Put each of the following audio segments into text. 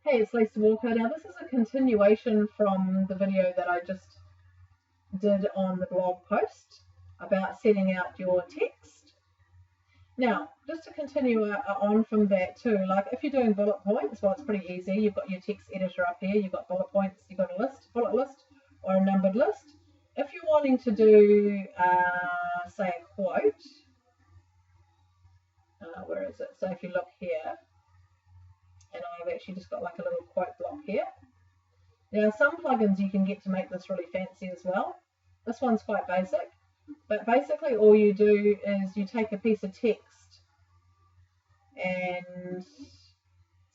Hey, it's Lisa Walker. Now this is a continuation from the video that I just did on the blog post about setting out your text. Now, just to continue on from that too, like if you're doing bullet points, well, it's pretty easy. You've got your text editor up here, you've got bullet points, you've got a list, bullet list, or a numbered list. If you're wanting to do, say, a quote, where is it? So if you look here, and I've actually just got like a little quote block here. Now some plugins you can get to make this really fancy as well. This one's quite basic, but basically all you do is you take a piece of text and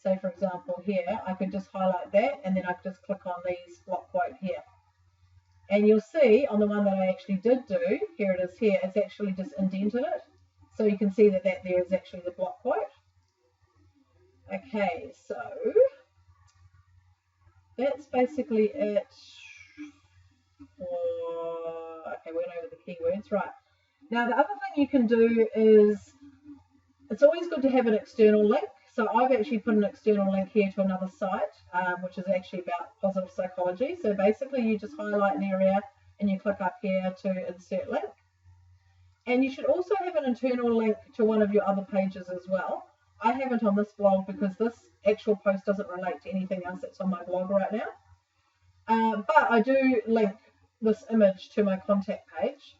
say, for example, here, I could just highlight that and then I could just click on these block quote here. And you'll see on the one that I actually did do, here it is here, it's actually just indented it. So you can see that there is actually the block quote. Okay, so that's basically it for, okay, we went over the keywords, right. Now the other thing you can do is, it's always good to have an external link. So I've actually put an external link here to another site, which is actually about positive psychology. So basically you just highlight an area and you click up here to insert link. And you should also have an internal link to one of your other pages as well. I haven't on this blog because this actual post doesn't relate to anything else that's on my blog right now. But I do link this image to my contact page.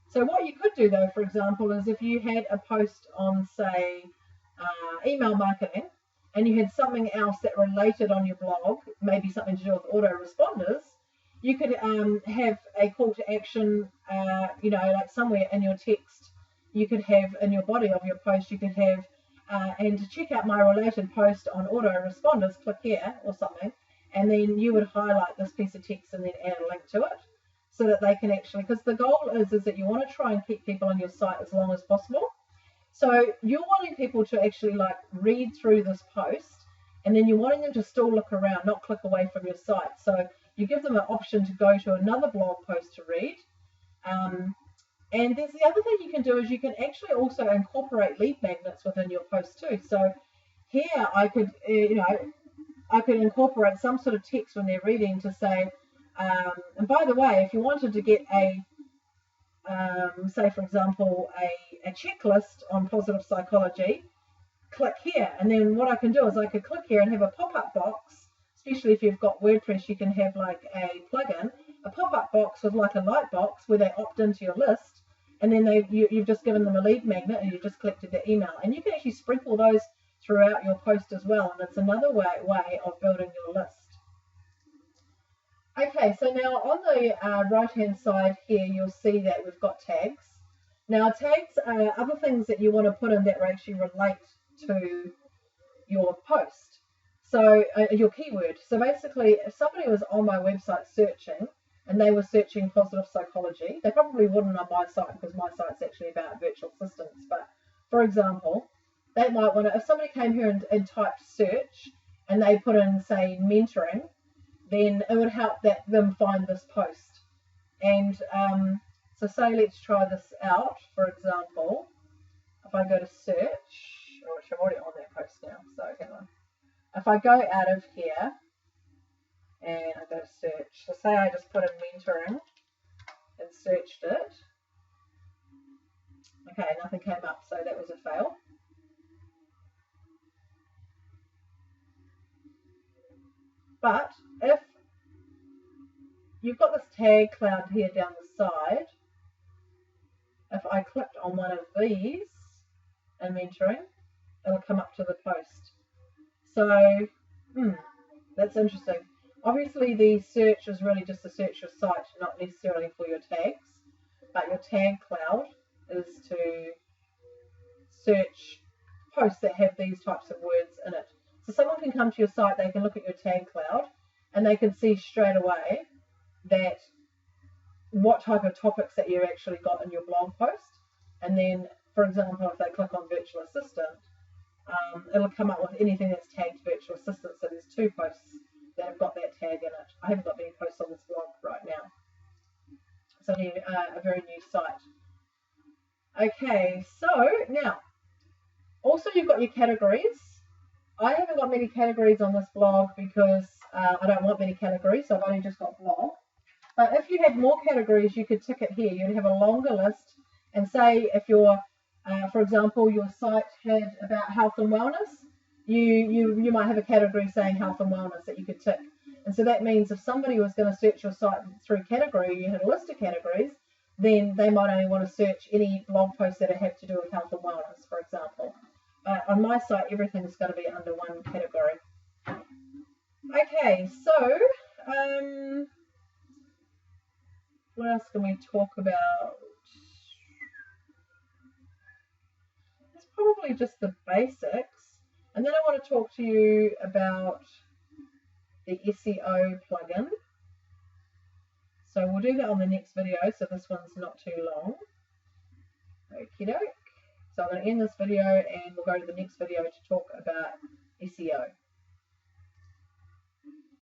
So what you could do though, for example, is if you had a post on, say, email marketing, and you had something else that related on your blog, maybe something to do with autoresponders, you could have a call to action, like somewhere in your text, you could have in your body of your post, you could have, and to check out my related post on autoresponders, click here or something, and then you would highlight this piece of text and then add a link to it so that they can actually, because the goal is that you want to try and keep people on your site as long as possible. So you're wanting people to actually like read through this post, and then you're wanting them to still look around, not click away from your site. So you give them an option to go to another blog post to read. And there's the other thing you can do is you can actually also incorporate lead magnets within your post too. So here I could, I could incorporate some sort of text when they're reading to say, and by the way, if you wanted to get a, say for example, a checklist on positive psychology, click here. And then what I can do is I could click here and have a pop-up box, especially if you've got WordPress, you can have like a plugin, a pop-up box with like a light box where they opt into your list. And then you've just given them a lead magnet and you've just collected their email. And you can actually sprinkle those throughout your post as well. And it's another way of building your list. Okay, so now on the right-hand side here, you'll see that we've got tags. Now tags are other things that you want to put in that actually relate to your post. So your keyword. So basically, if somebody was on my website searching, and they were searching positive psychology, they probably wouldn't on my site because my site's actually about virtual assistants. But for example, they might want to, if somebody came here and typed search and they put in, say, mentoring, then it would help them find this post. And so say, let's try this out. For example, if I go to search, which I'm already on that post now, so hang on. If I go out of here, and I go to search. So say I just put in mentoring and searched it. Okay, nothing came up, so that was a fail. But if you've got this tag cloud here down the side, if I clicked on one of these in mentoring, it'll come up to the post. So, that's interesting. Obviously, the search is really just to search your site, not necessarily for your tags. But your tag cloud is to search posts that have these types of words in it. So someone can come to your site, they can look at your tag cloud, and they can see straight away that what type of topics that you actually got in your blog post. And then, for example, if they click on virtual assistant, it'll come up with anything that's tagged virtual assistant. So there's 2 posts that have got that tag in it. I haven't got many posts on this blog right now. It's only a very new site. Okay, so now, also you've got your categories. I haven't got many categories on this blog because I don't want many categories, so I've only just got blog. But if you had more categories, you could tick it here. You'd have a longer list, and say if your, for example, your site had about health and wellness, you might have a category saying health and wellness that you could tick. And so that means if somebody was going to search your site through category, you had a list of categories, then they might only want to search any blog posts that have to do with health and wellness, for example. On my site, everything's going to be under one category. Okay, so what else can we talk about? It's probably just the basics. And then I want to talk to you about the SEO plugin. So we'll do that on the next video, so this one's not too long. Okie doke. So I'm going to end this video and we'll go to the next video to talk about SEO.